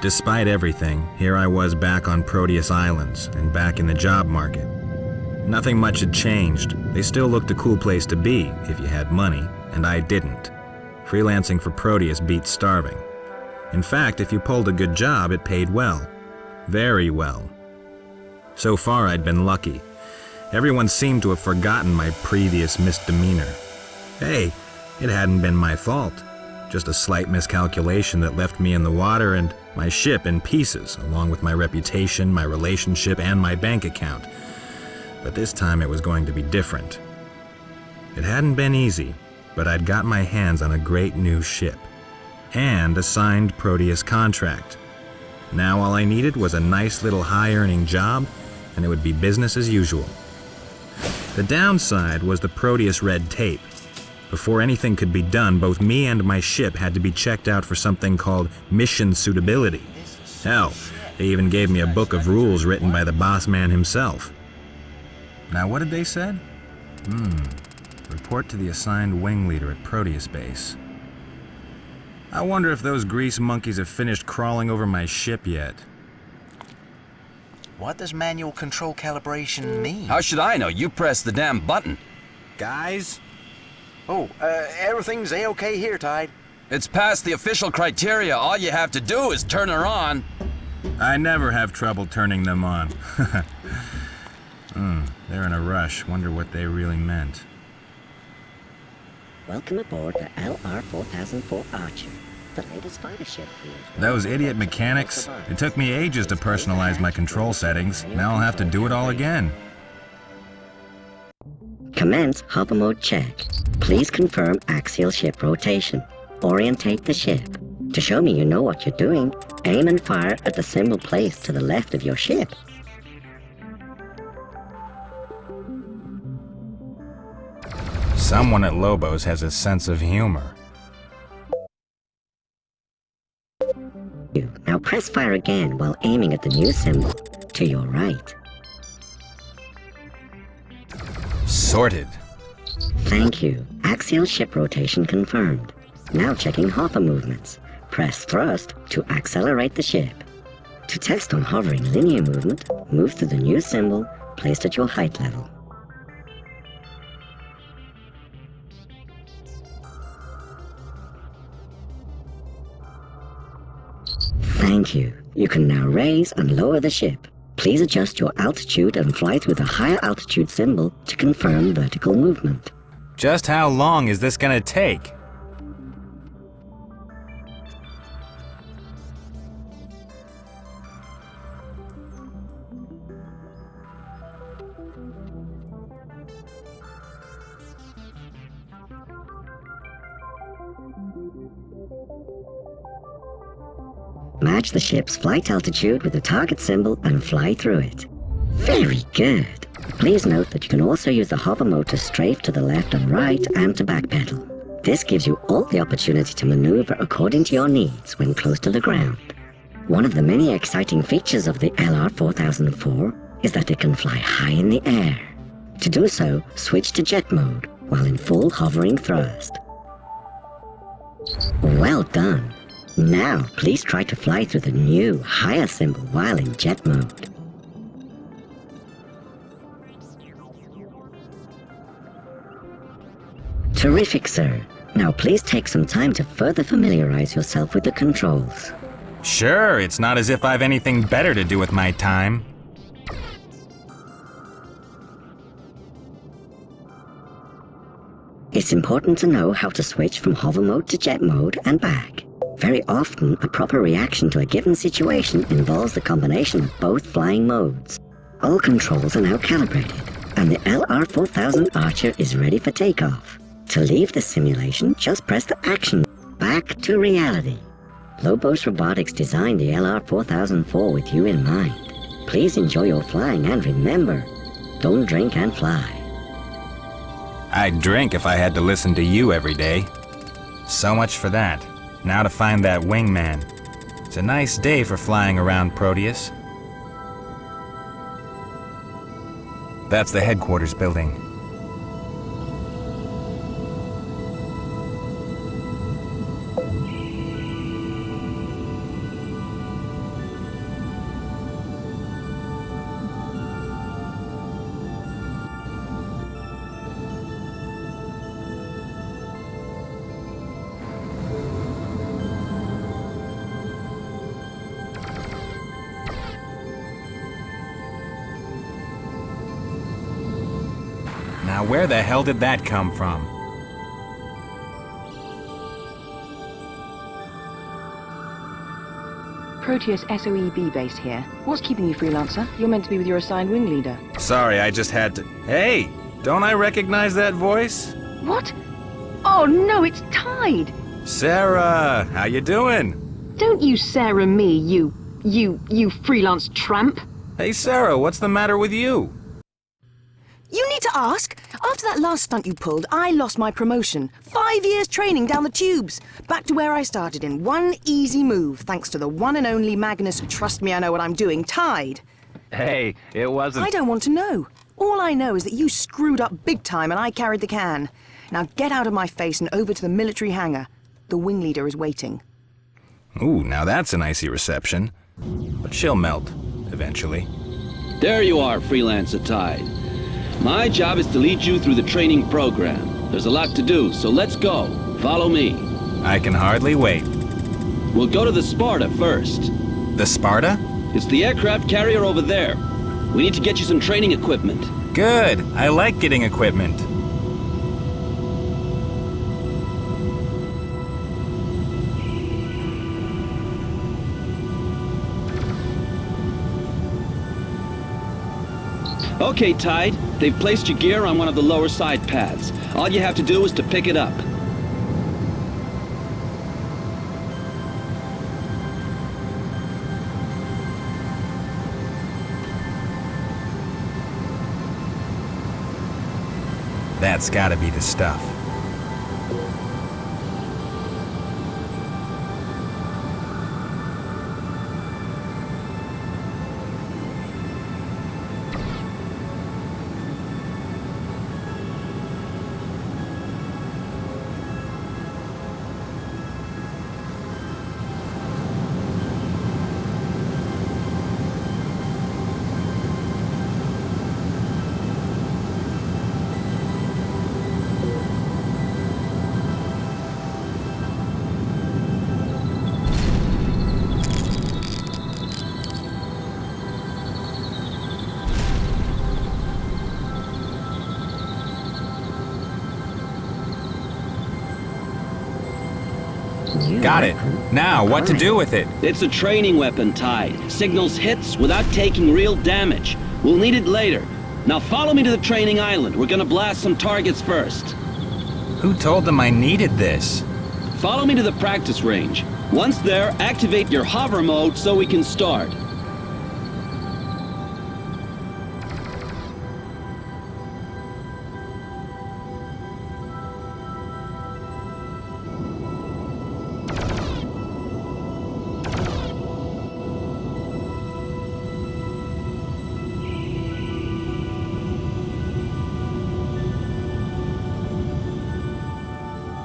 Despite everything, here I was back on Proteus Islands and back in the job market. Nothing much had changed. They still looked a cool place to be if you had money, and I didn't. Freelancing for Proteus beat starving. In fact, if you pulled a good job, it paid well. Very well. So far, I'd been lucky. Everyone seemed to have forgotten my previous misdemeanor. Hey, it hadn't been my fault. Just a slight miscalculation that left me in the water and my ship in pieces, along with my reputation, my relationship, and my bank account. But this time it was going to be different. It hadn't been easy, but I'd got my hands on a great new ship and a signed Proteus contract. Now all I needed was a nice little high-earning job, and it would be business as usual. The downside was the Proteus red tape. Before anything could be done, both me and my ship had to be checked out for something called mission suitability. Hell, they even gave me a book of rules written by the boss man himself. Now what did they said? Report to the assigned wing leader at Proteus base. I wonder if those grease monkeys have finished crawling over my ship yet. What does manual control calibration mean? How should I know? You pressed the damn button. Guys? Oh, everything's A-okay here, Tide. It's past the official criteria. All you have to do is turn her on. I never have trouble turning them on. They're in a rush. Wonder what they really meant. Welcome aboard the LR-4004 Archer, the latest fighter ship. Those idiot mechanics. It took me ages to personalize my control settings. Now I'll have to do it all again. Commence hover mode check. Please confirm axial ship rotation. Orientate the ship. To show me you know what you're doing, aim and fire at the symbol placed to the left of your ship. Someone at Lobo's has a sense of humor. Now press fire again while aiming at the new symbol to your right. Sorted. Thank you. Axial ship rotation confirmed. Now checking hover movements. Press thrust to accelerate the ship. To test on hovering linear movement, move to the new symbol placed at your height level. Thank you. You can now raise and lower the ship. Please adjust your altitude and fly through the higher altitude symbol to confirm vertical movement. Just how long is this gonna take? Match the ship's flight altitude with the target symbol and fly through it. Very good. Please note that you can also use the hover mode to strafe to the left and right and to backpedal. This gives you all the opportunity to maneuver according to your needs when close to the ground. One of the many exciting features of the LR-4004 is that it can fly high in the air. To do so, switch to jet mode while in full hovering thrust. Well done. Now, please try to fly through the new, higher symbol while in jet mode. Terrific, sir. Now please take some time to further familiarize yourself with the controls. Sure, it's not as if I've anything better to do with my time. It's important to know how to switch from hover mode to jet mode and back. Very often, a proper reaction to a given situation involves the combination of both flying modes. All controls are now calibrated, and the LR-4000 Archer is ready for takeoff. To leave the simulation, just press the action back to reality. Lobos Robotics designed the LR-4004 with you in mind. Please enjoy your flying and remember, don't drink and fly. I'd drink if I had to listen to you every day. So much for that. Now to find that wingman. It's a nice day for flying around Proteus. That's the headquarters building. Now where the hell did that come from? Proteus SOEB base here. What's keeping you, freelancer? You're meant to be with your assigned wing leader. Sorry, I just had to... Hey! Don't I recognize that voice? What? Oh no, it's Tide! Sarah! How you doing? Don't you Sarah me, you freelance tramp. Hey Sarah, what's the matter with you? You need to ask. After that last stunt you pulled, I lost my promotion. 5 years training down the tubes. Back to where I started in one easy move, thanks to the one and only Magnus, trust me I know what I'm doing, Tide. Hey, it wasn't... I don't want to know. All I know is that you screwed up big time and I carried the can. Now get out of my face and over to the military hangar. The wing leader is waiting. Ooh, now that's an icy reception. But she'll melt, eventually. There you are, Freelancer Tide. My job is to lead you through the training program. There's a lot to do, so let's go. Follow me. I can hardly wait. We'll go to the Sparta first. The Sparta? It's the aircraft carrier over there. We need to get you some training equipment. Good. I like getting equipment. Okay, Tide. They've placed your gear on one of the lower side pads. All you have to do is to pick it up. That's gotta be the stuff. Got it. Now, what to do with it? It's a training weapon, Tide. Signals hits without taking real damage. We'll need it later. Now follow me to the training island. We're gonna blast some targets first. Who told them I needed this? Follow me to the practice range. Once there, activate your hover mode so we can start.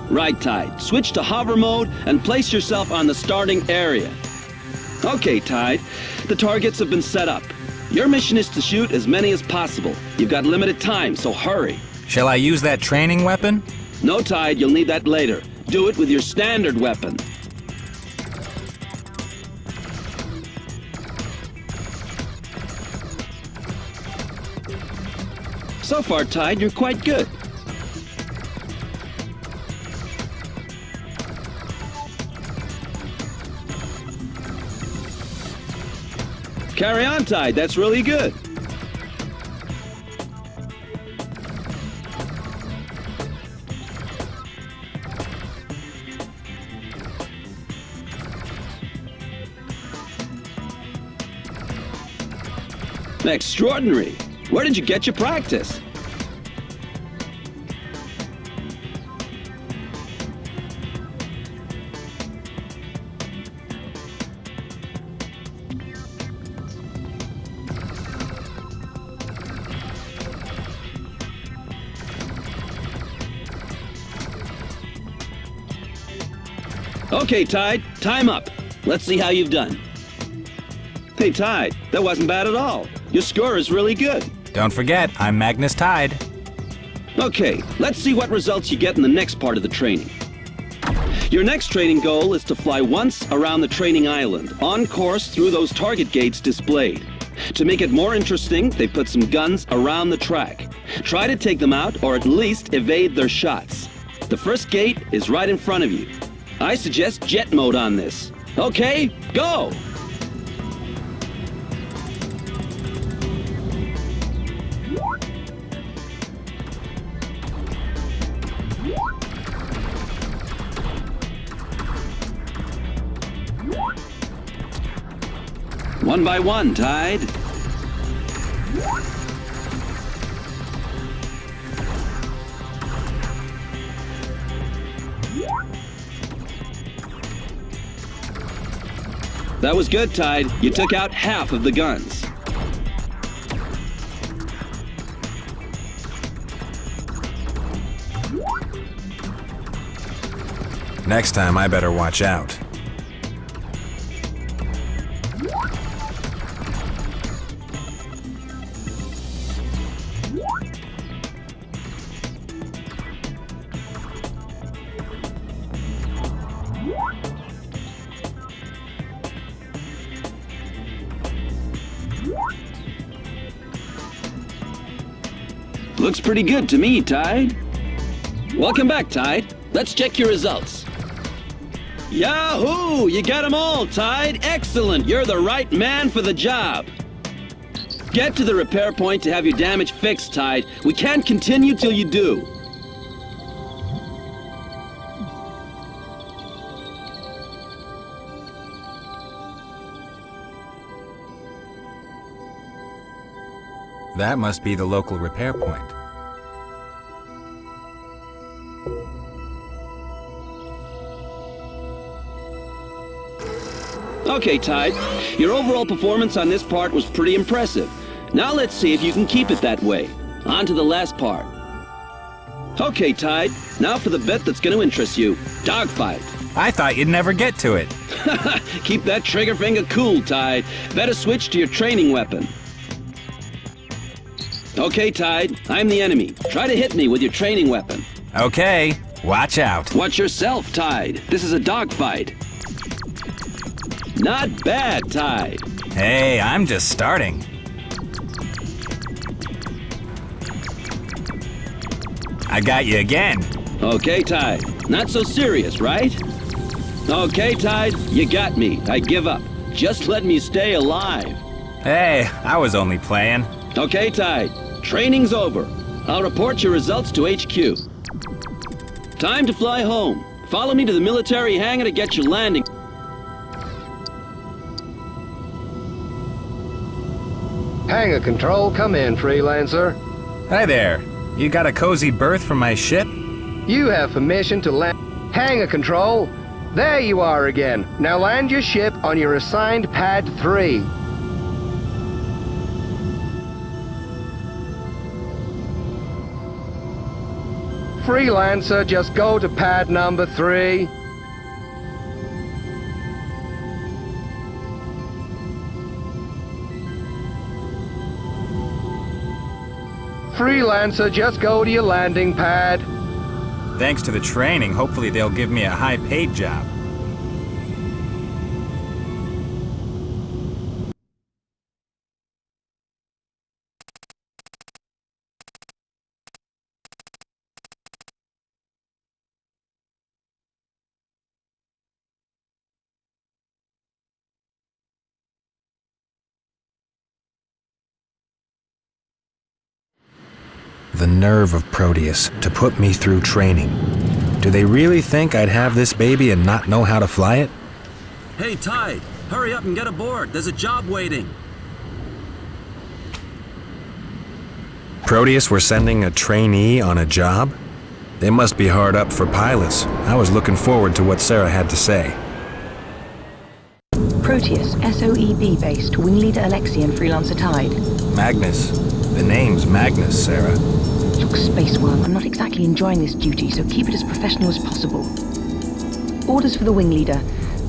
Right, Tide. Switch to hover mode and place yourself on the starting area. Okay, Tide. The targets have been set up. Your mission is to shoot as many as possible. You've got limited time, so hurry. Shall I use that training weapon? No, Tide. You'll need that later. Do it with your standard weapon. So far, Tide, you're quite good. Carry on, Tide. That's really good. Extraordinary. Where did you get your practice? Okay, Tide, time up. Let's see how you've done. Hey, Tide, that wasn't bad at all. Your score is really good. Don't forget, I'm Magnus Tide. Okay, let's see what results you get in the next part of the training. Your next training goal is to fly once around the training island, on course through those target gates displayed. To make it more interesting, they put some guns around the track. Try to take them out, or at least evade their shots. The first gate is right in front of you. I suggest jet mode on this. Okay, go! One by one, Tide. That was good, Tide. You took out half of the guns. Next time, I better watch out. Looks pretty good to me, Tide. Welcome back, Tide. Let's check your results. Yahoo! You got them all, Tide. Excellent. You're the right man for the job. Get to the repair point to have your damage fixed, Tide. We can't continue till you do. That must be the local repair point. Okay, Tide. Your overall performance on this part was pretty impressive. Now let's see if you can keep it that way. On to the last part. Okay, Tide. Now for the bit that's going to interest you. Dogfight. I thought you'd never get to it. Keep that trigger finger cool, Tide. Better switch to your training weapon. Okay, Tide. I'm the enemy. Try to hit me with your training weapon. Okay, watch out. Watch yourself, Tide. This is a dogfight. Not bad, Tide. Hey, I'm just starting. I got you again. Okay, Tide. Not so serious, right? Okay, Tide. You got me. I give up. Just let me stay alive. Hey, I was only playing. Okay, Tide. Training's over. I'll report your results to HQ. Time to fly home. Follow me to the military hangar to get your landing. Hangar control, come in, freelancer. Hi there. You got a cozy berth for my ship? You have permission to land. Hangar control. There you are again. Now land your ship on your assigned pad 3. Freelancer, just go to pad number 3. Freelancer, just go to your landing pad. Thanks to the training, hopefully they'll give me a high-paid job. The nerve of Proteus to put me through training. Do they really think I'd have this baby and not know how to fly it? Hey, Tide. Hurry up and get aboard. There's a job waiting. Proteus were sending a trainee on a job? They must be hard up for pilots. I was looking forward to what Sarah had to say. Proteus, SOEB based, wing leader Alexi and freelancer Tide. Magnus. The name's Magnus, Sarah. Look, Space Worm, I'm not exactly enjoying this duty, so keep it as professional as possible. Orders for the wing leader.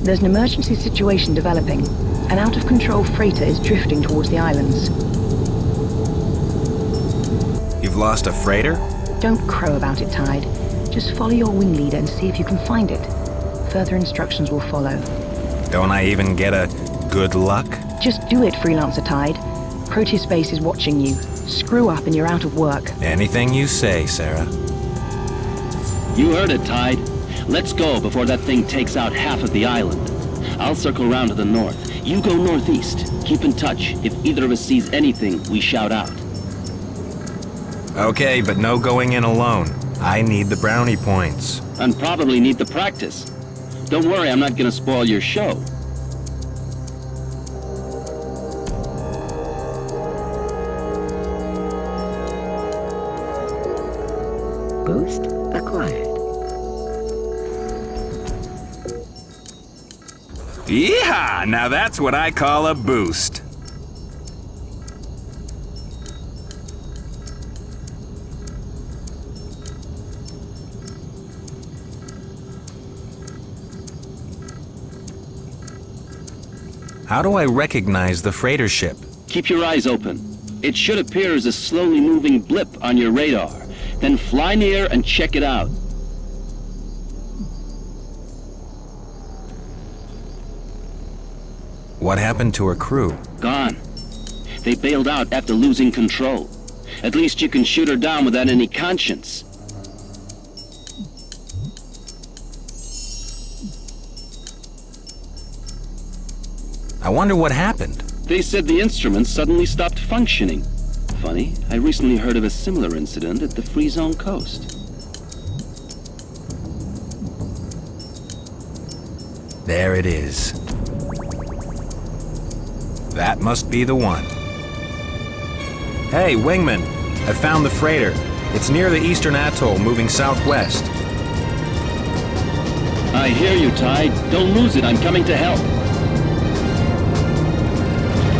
There's an emergency situation developing. An out-of-control freighter is drifting towards the islands. You've lost a freighter? Don't crow about it, Tide. Just follow your wing leader and see if you can find it. Further instructions will follow. Don't I even get a good luck? Just do it, freelancer Tide. Proteus Base is watching you. Screw up and you're out of work. Anything you say, Sarah. You heard it, Tide. Let's go before that thing takes out half of the island. I'll circle around to the north. You go northeast. Keep in touch. If either of us sees anything, we shout out. Okay, but no going in alone. I need the brownie points. And probably need the practice. Don't worry, I'm not gonna spoil your show. Boost acquired. Yeehaw! Now that's what I call a boost. How do I recognize the freighter ship? Keep your eyes open. It should appear as a slowly moving blip on your radar. Then fly near and check it out. What happened to her crew? Gone. They bailed out after losing control. At least you can shoot her down without any conscience. I wonder what happened. They said the instruments suddenly stopped functioning. Funny, I recently heard of a similar incident at the Free Zone coast. There it is. That must be the one. Hey, Wingman, I found the freighter. It's near the eastern atoll, moving southwest. I hear you, Tide. Don't lose it. I'm coming to help.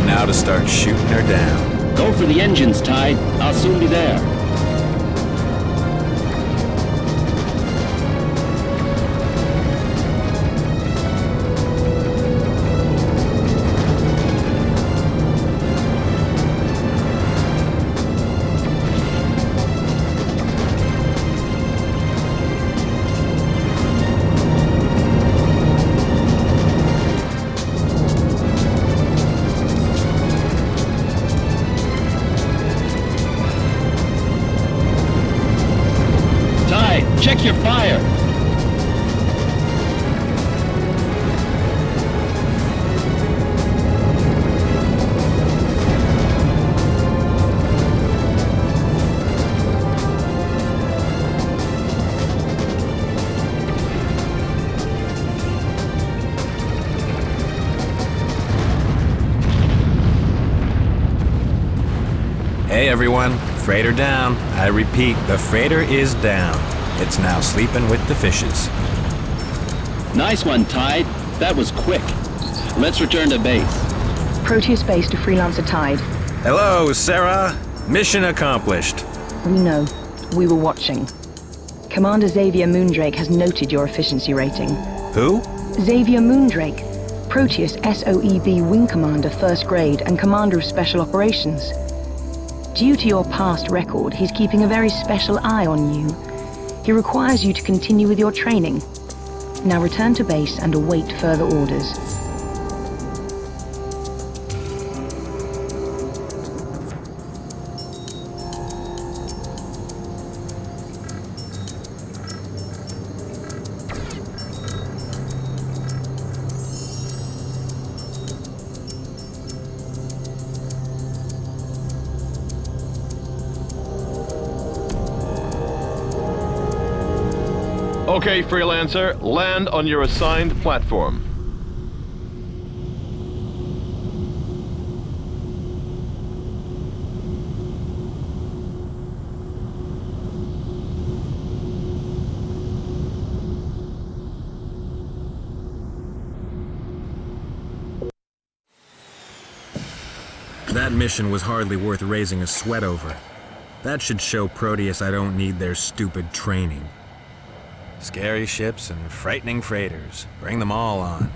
Now to start shooting her down. Go for the engines, Tide. I'll soon be there. Check your fire! Hey everyone, freighter down. I repeat, the freighter is down. It's now sleeping with the fishes. Nice one, Tide. That was quick. Let's return to base. Proteus base to Freelancer Tide. Hello, Sarah. Mission accomplished. We know. We were watching. Commander Xavier Moondrake has noted your efficiency rating. Who? Xavier Moondrake, Proteus SOEB Wing Commander First Grade and Commander of Special Operations. Due to your past record, he's keeping a very special eye on you. He requires you to continue with your training. Now return to base and await further orders. Okay, Freelancer, land on your assigned platform. That mission was hardly worth raising a sweat over. That should show Proteus I don't need their stupid training. Scary ships and frightening freighters. Bring them all on.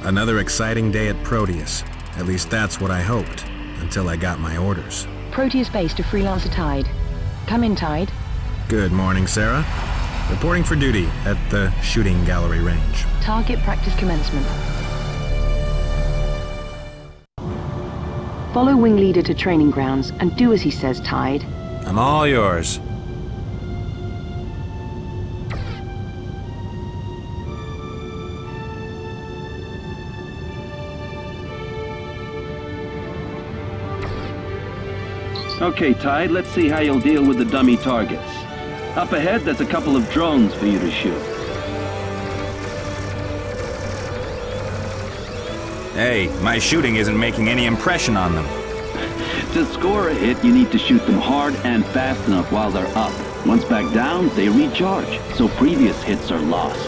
Another exciting day at Proteus. At least that's what I hoped, until I got my orders. Proteus base to Freelancer Tide. Come in, Tide. Good morning, Sarah. Reporting for duty at the shooting gallery range. Target practice commencement. Follow Wing Leader to training grounds and do as he says, Tide. I'm all yours. Okay, Tide, let's see how you'll deal with the dummy targets. Up ahead, there's a couple of drones for you to shoot. Hey, my shooting isn't making any impression on them. To score a hit, you need to shoot them hard and fast enough while they're up. Once back down, they recharge, so previous hits are lost.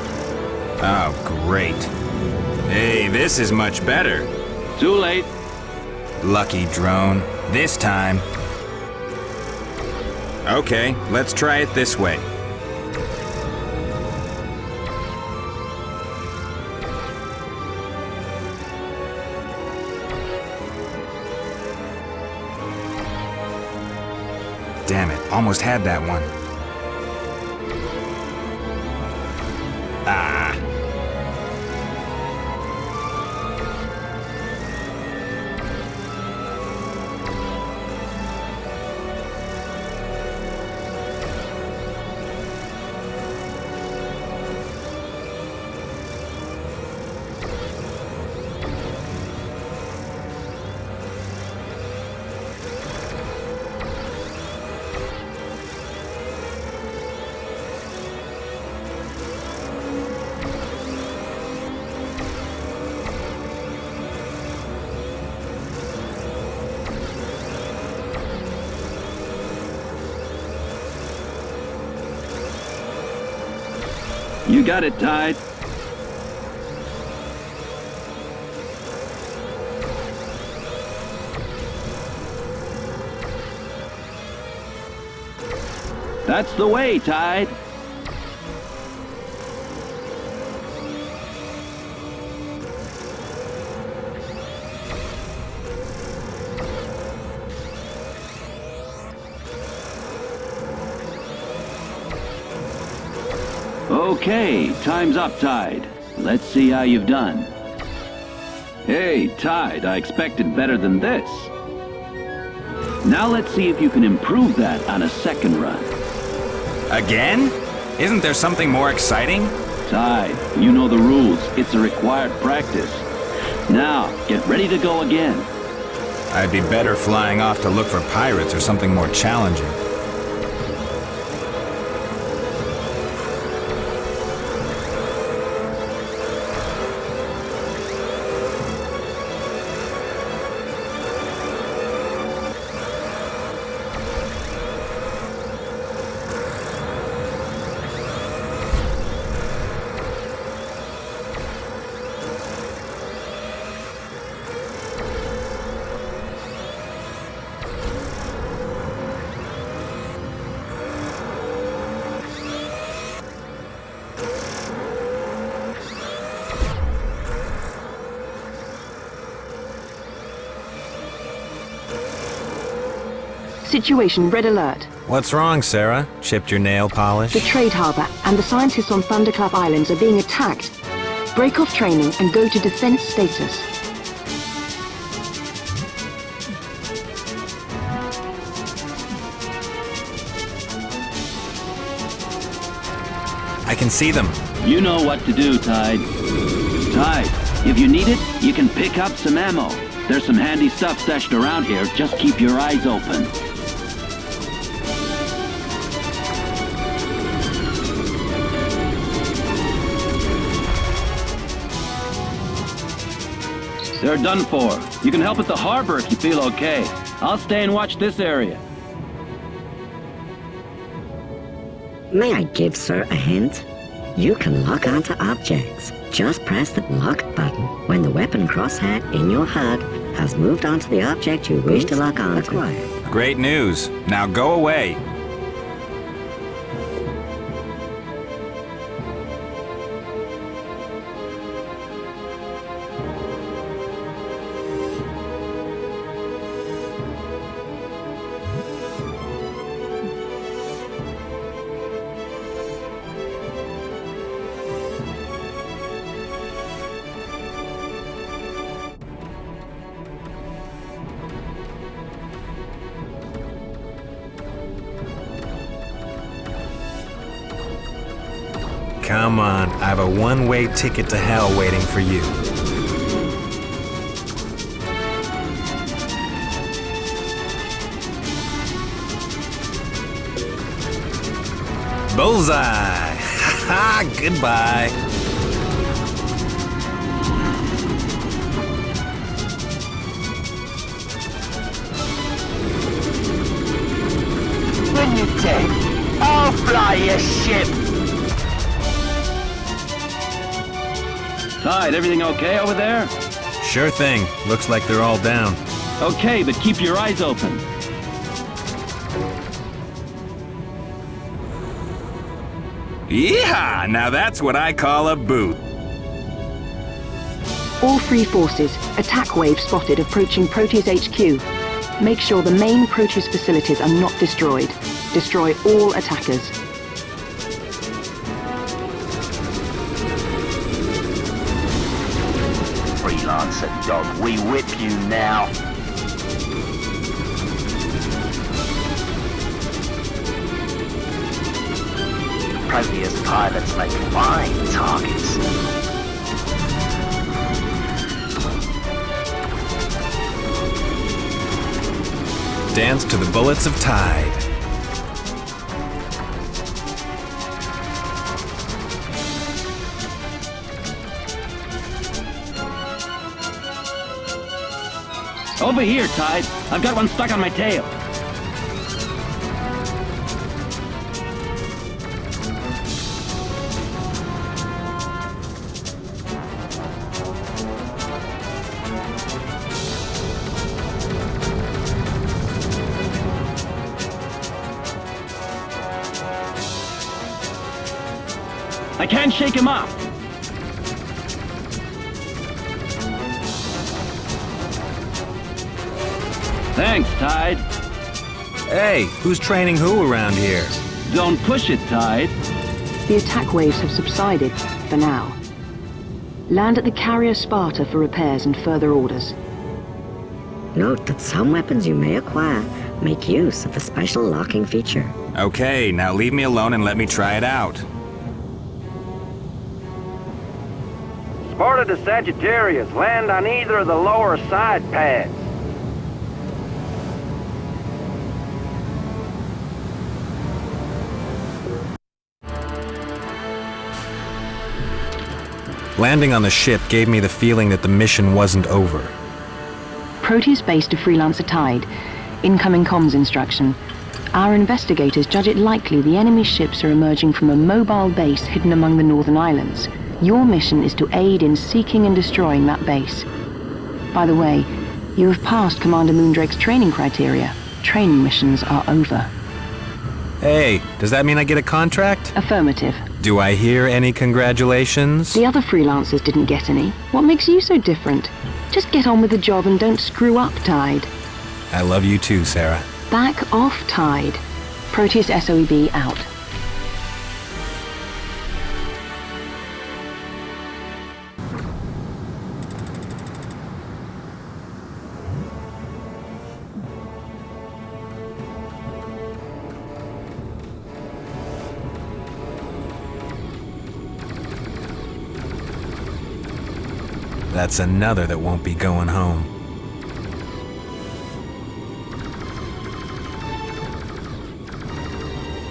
Oh, great. Hey, this is much better. Too late. Lucky drone. This time. Okay, let's try it this way. Damn it, almost had that one. Ah. You got it, Tide. That's the way, Tide. Okay, time's up, Tide. Let's see how you've done. Hey, Tide, I expected better than this. Now let's see if you can improve that on a second run. Again? Isn't there something more exciting? Tide, you know the rules. It's a required practice. Now, get ready to go again. I'd be better flying off to look for pirates or something more challenging. Situation red alert. What's wrong, Sarah? Chipped your nail polish? The trade harbor and the scientists on Thunderclap Islands are being attacked. Break off training and go to defense status. I can see them. You know what to do, Tide. Tide, if you need it, you can pick up some ammo. There's some handy stuff stashed around here. Just keep your eyes open. They're done for. You can help at the harbor if you feel okay. I'll stay and watch this area. May I give Sir a hint? You can lock onto objects. Just press the lock button when the weapon crosshair in your HUD has moved onto the object you wish to lock onto. Great news. Now go away. Come on, I have a one-way ticket to hell waiting for you. Bullseye! Ha! Goodbye! When you're dead, I'll fly your ship! Tide, everything okay over there? Sure thing. Looks like they're all down. Okay, but keep your eyes open. Yeehaw! Now that's what I call a boot. All three forces, attack wave spotted approaching Proteus HQ. Make sure the main Proteus facilities are not destroyed. Destroy all attackers. Freelancer dog, we whip you now. Proteus pilots make fine targets. Dance to the bullets of Tide. Over here, Tide. I've got one stuck on my tail. I can't shake him off. Thanks, Tide. Hey, who's training who around here? Don't push it, Tide. The attack waves have subsided, for now. Land at the carrier Sparta for repairs and further orders. Note that some weapons you may acquire make use of the special locking feature. Okay, now leave me alone and let me try it out. Sparta to Sagittarius, land on either of the lower side pads. Landing on the ship gave me the feeling that the mission wasn't over. Proteus base to Freelancer Tide. Incoming comms instruction. Our investigators judge it likely the enemy ships are emerging from a mobile base hidden among the northern islands. Your mission is to aid in seeking and destroying that base. By the way, you have passed Commander Moondrake's training criteria. Training missions are over. Hey, does that mean I get a contract? Affirmative. Do I hear any congratulations? The other freelancers didn't get any. What makes you so different? Just get on with the job and don't screw up, Tide. I love you too, Sarah. Back off, Tide. Proteus SOEB out. That's another that won't be going home.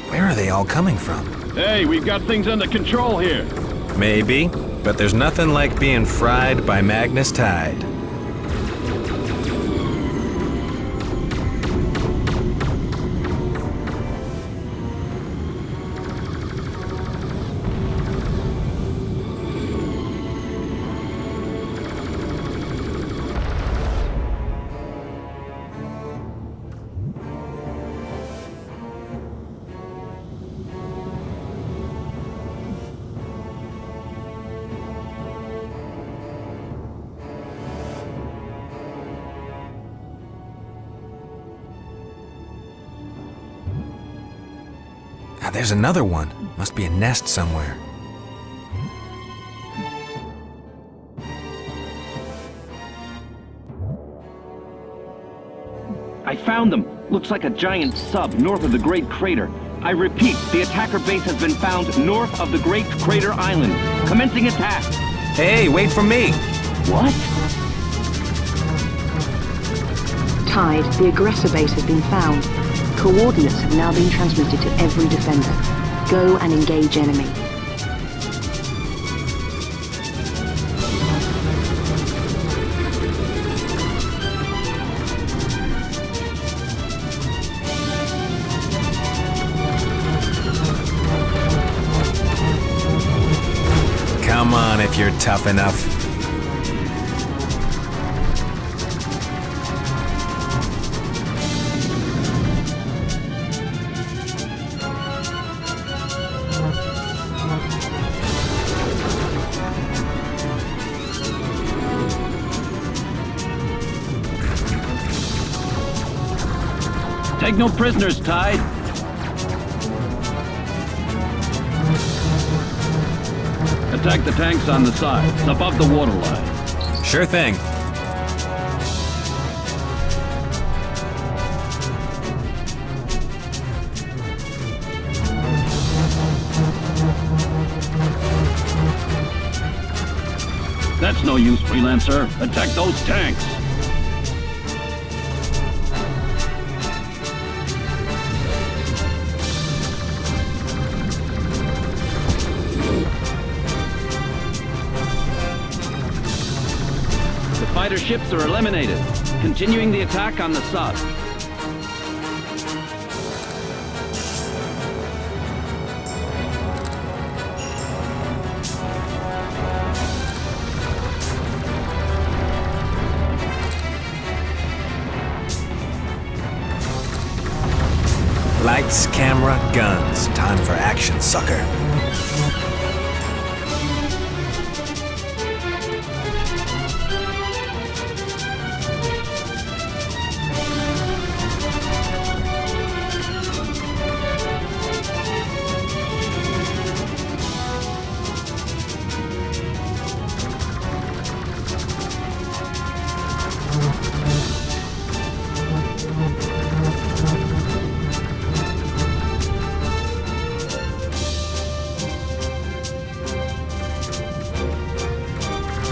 Where are they all coming from? Hey, we've got things under control here. Maybe, but there's nothing like being fried by Magnus Tide. There's another one. Must be a nest somewhere. I found them. Looks like a giant sub north of the Great Crater. I repeat, the attacker base has been found north of the Great Crater Island. Commencing attack. Hey, wait for me! What? Tide, the aggressor base has been found. Coordinates have now been transmitted to every defender. Go and engage enemy. Come on if you're tough enough. Take no prisoners, Tide. Attack the tanks on the sides, above the waterline. Sure thing. That's no use, Freelancer. Attack those tanks. Fighter ships are eliminated. Continuing the attack on the sub. Lights, camera, guns. Time for action, sucker.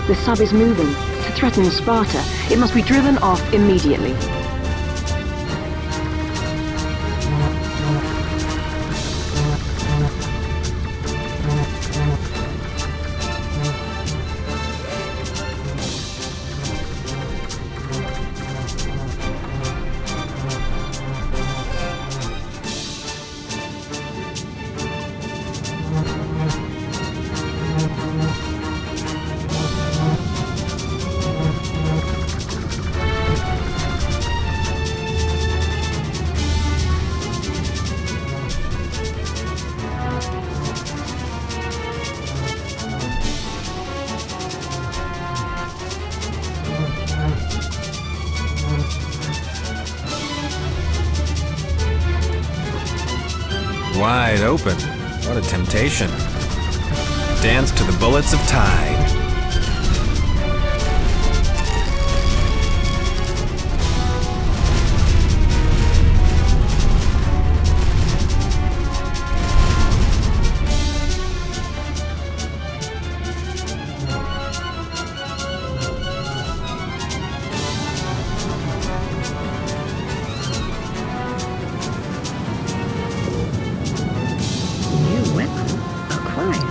The sub is moving to threaten Sparta. It must be driven off immediately. Wide open. What a temptation. Dance to the bullets of Tide. New weapon acquired.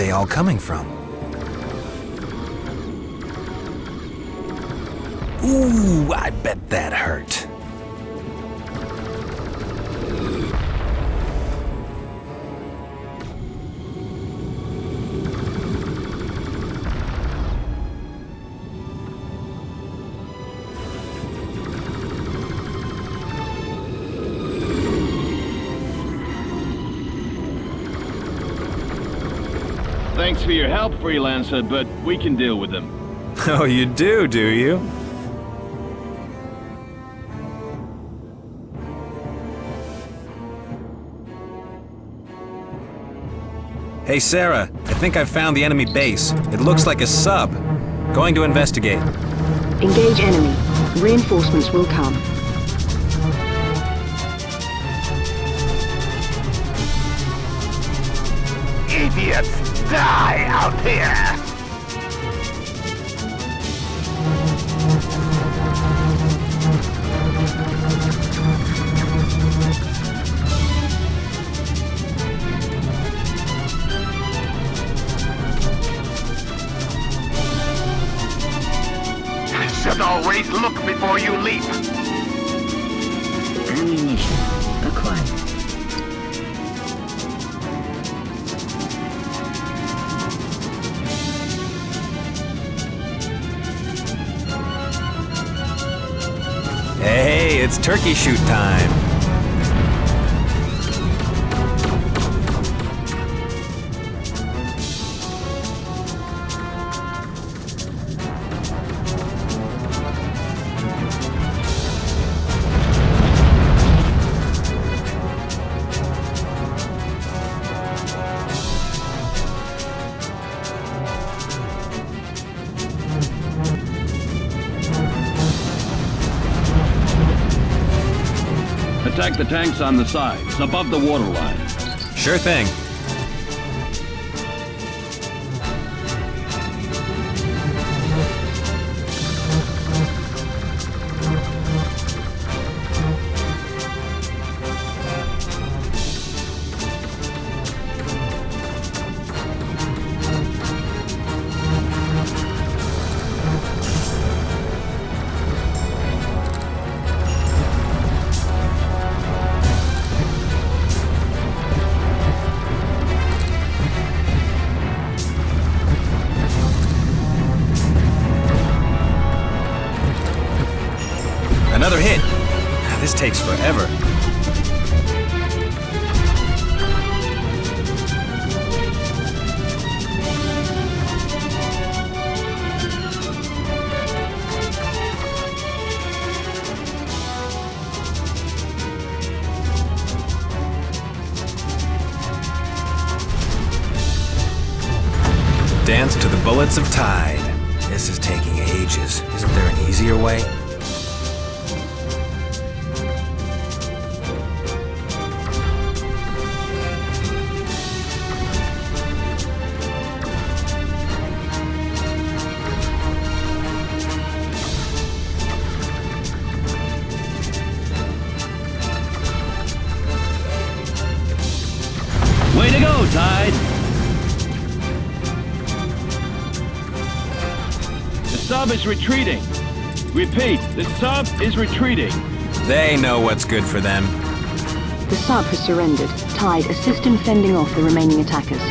they all coming from? Ooh, I bet that hurt. Thanks for your help, Freelancer, but we can deal with them. Oh, you do you? Hey, Sarah, I think I've found the enemy base. It looks like a sub. Going to investigate. Engage enemy. Reinforcements will come. Idiots! Die out here! Should always look before you leap. Ammunition acquired. Hey, it's turkey shoot time. Attack the tanks on the sides, above the waterline. Sure thing. Another hit. This takes forever. Dance to the bullets of Tide. This is taking ages. Isn't there an easier way? Way to go, Tide! The sub is retreating. Repeat, the sub is retreating. They know what's good for them. The sub has surrendered. Tide, assist in fending off the remaining attackers.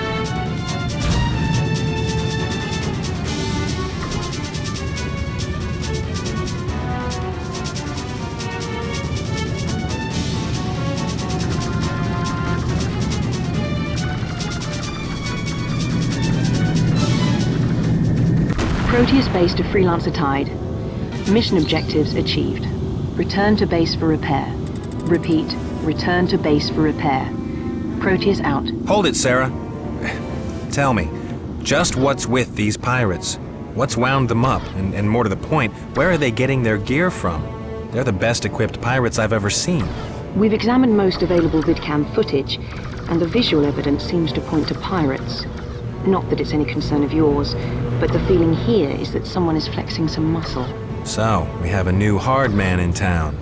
Proteus base to Freelancer Tide. Mission objectives achieved. Return to base for repair. Repeat, return to base for repair. Proteus out. Hold it, Sarah. Tell me, just what's with these pirates? What's wound them up? And more to the point, where are they getting their gear from? They're the best equipped pirates I've ever seen. We've examined most available vidcam footage, and the visual evidence seems to point to pirates. Not that it's any concern of yours, but the feeling here is that someone is flexing some muscle. So, we have a new hard man in town.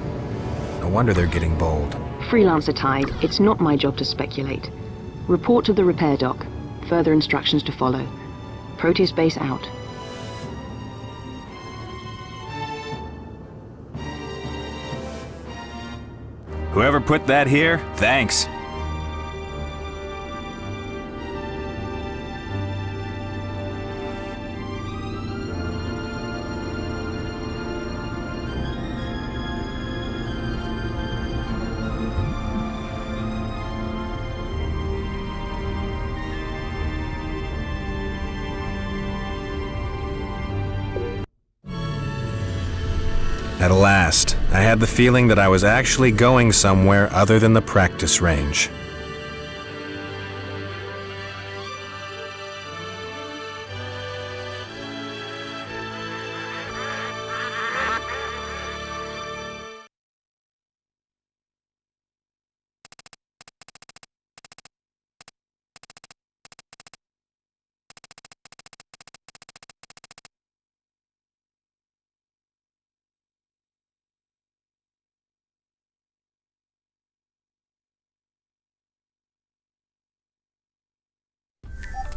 No wonder they're getting bold. Freelancer Tide, it's not my job to speculate. Report to the repair dock. Further instructions to follow. Proteus base out. Whoever put that here, thanks. At last, I had the feeling that I was actually going somewhere other than the practice range.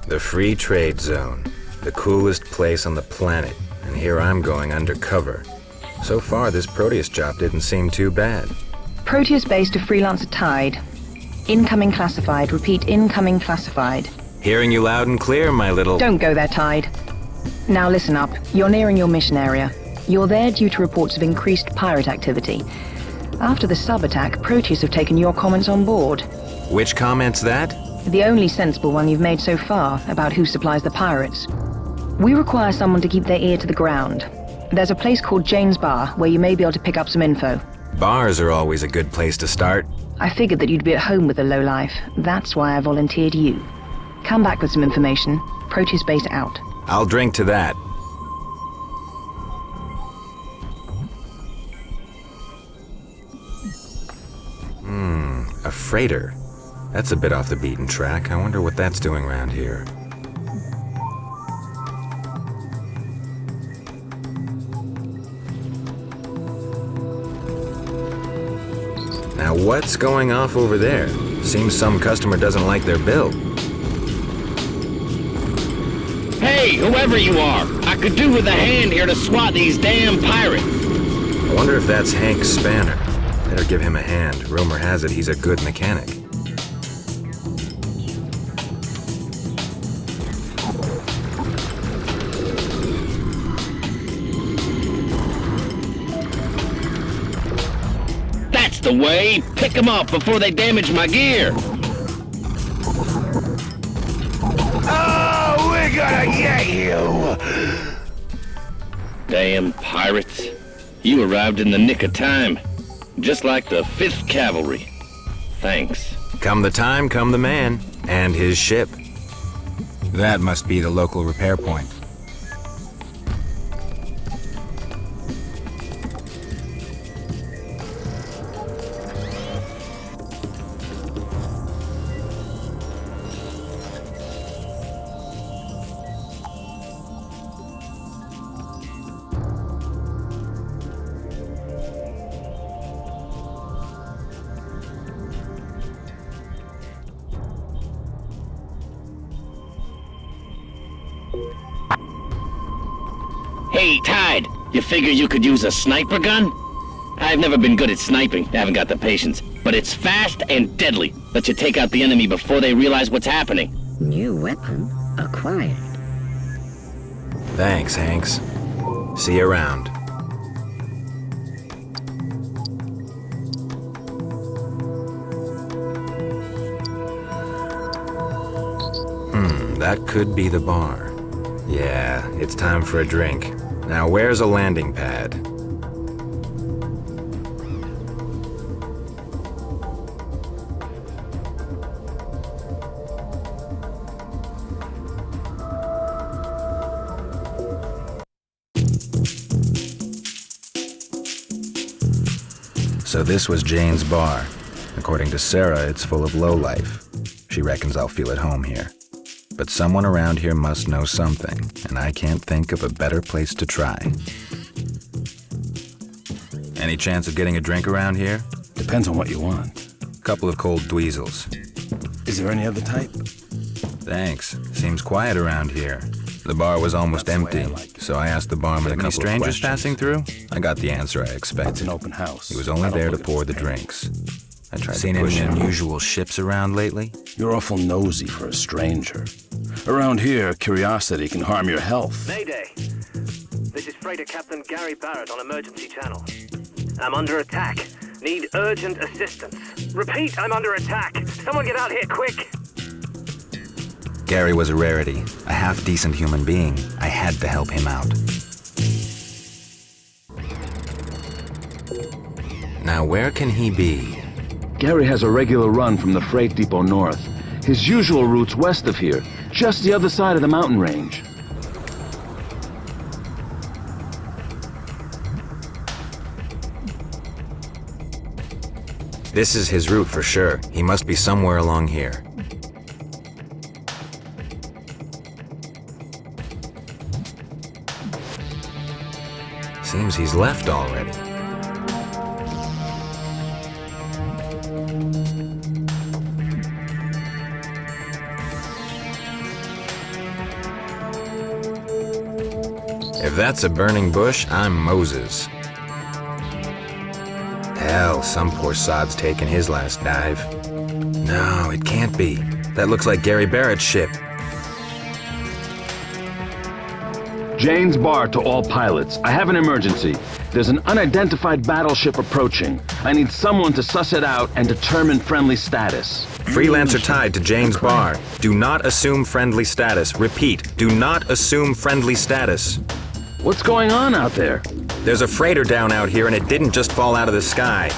The Free Trade Zone, the coolest place on the planet, and here I'm going undercover. So far, this Proteus job didn't seem too bad. Proteus base to Freelancer Tide. Incoming classified. Repeat, incoming classified. Hearing you loud and clear, my little... Don't go there, Tide. Now listen up. You're nearing your mission area. You're there due to reports of increased pirate activity. After the sub-attack, Proteus have taken your comments on board. Which comment's that? The only sensible one you've made so far about who supplies the pirates. We require someone to keep their ear to the ground. There's a place called Jane's Bar where you may be able to pick up some info. Bars are always a good place to start. I figured that you'd be at home with the lowlife. That's why I volunteered you. Come back with some information. Proteus base out. I'll drink to that. A freighter. That's a bit off the beaten track. I wonder what that's doing around here. Now what's going off over there? Seems some customer doesn't like their bill. Hey, whoever you are, I could do with a hand here to swat these damn pirates. I wonder if that's Hank Spanner. Better give him a hand. Rumor has it he's a good mechanic. That's the way. Pick them up before they damage my gear. Oh, we're gonna get you! Damn pirates. You arrived in the nick of time. Just like the 5th Cavalry. Thanks. Come the time, come the man. And his ship. That must be the local repair point. Hey, Tide, you figure you could use a sniper gun? I've never been good at sniping, I haven't got the patience. But it's fast and deadly. Let you take out the enemy before they realize what's happening. New weapon acquired. Thanks, Hanks. See you around. That could be the bar. Yeah, it's time for a drink. Now where's a landing pad? So this was Jane's bar. According to Sarah, it's full of lowlife. She reckons I'll feel at home here. But someone around here must know something, and I can't think of a better place to try. Any chance of getting a drink around here? Depends on what you want. A couple of cold dweezels. Is there any other type? Thanks. Seems quiet around here. The bar was almost empty, so I asked the barman a couple of strangers passing through. I got the answer I expected. It's an open house. He was only there to pour the drinks. I tried to push any unusual ships around lately? You're awful nosy for a stranger. Around here, curiosity can harm your health. Mayday. This is Freighter Captain Gary Barrett on emergency channel. I'm under attack. Need urgent assistance. Repeat, I'm under attack. Someone get out here quick. Gary was a rarity, a half-decent human being. I had to help him out. Now where can he be? Gary has a regular run from the freight depot north. His usual route's west of here, just the other side of the mountain range. This is his route for sure. He must be somewhere along here. Seems he's left already. If that's a burning bush, I'm Moses. Hell, some poor sod's taken his last dive. No, it can't be. That looks like Gary Barrett's ship. Jane's Bar to all pilots. I have an emergency. There's an unidentified battleship approaching. I need someone to suss it out and determine friendly status. Freelancer tied to Jane's Bar. Do not assume friendly status. Repeat, do not assume friendly status. What's going on out there? There's a freighter down out here and it didn't just fall out of the sky.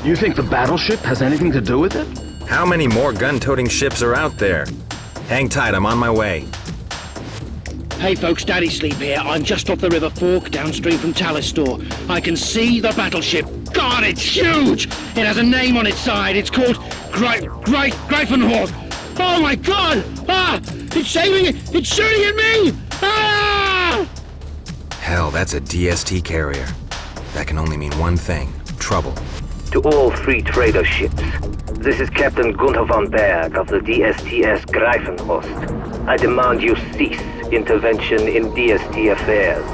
You think the battleship has anything to do with it? How many more gun-toting ships are out there? Hang tight, I'm on my way. Hey folks, Daddy Sleep here. I'm just off the River Fork, downstream from Talistor. I can see the battleship. God, it's huge! It has a name on its side. It's called Greifenhawk. Oh my God! Ah! It's saving it! It's shooting at me! Ah! Hell, that's a DST carrier. That can only mean one thing. Trouble. To all free trader ships, this is Captain Gunther von Berg of the DSTS Greifenhorst. I demand you cease intervention in DST affairs.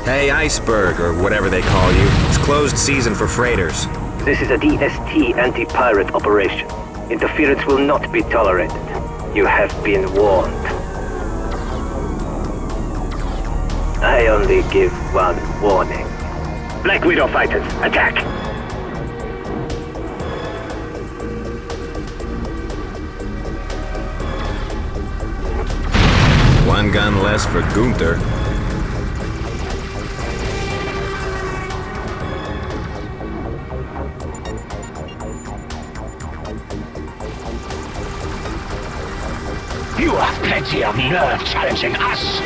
Hey, Iceberg, or whatever they call you. It's closed season for freighters. This is a DST anti-pirate operation. Interference will not be tolerated. You have been warned. I only give one warning. Black Widow fighters, attack! One gun less for Gunther. You have plenty of nerve challenging us!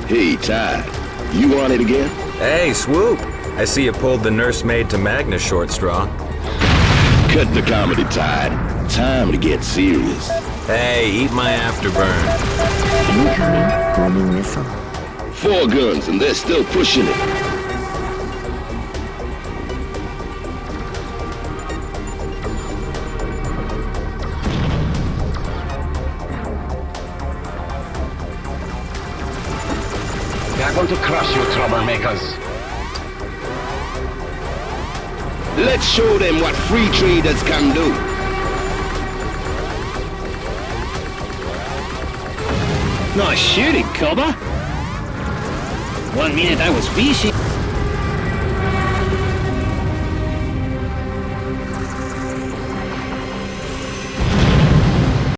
Hey, Tide. You on it again? Hey, Swoop! I see you pulled the nursemaid to Magnus short straw. Cut the comedy, Tide. Time to get serious. Hey, eat my afterburn. Incoming homing missile. 4 guns and they're still pushing it. We are going to crush you, troublemakers. Let's show them what free traders can do. Nice shooting, Cobber. 1 minute I was fishing.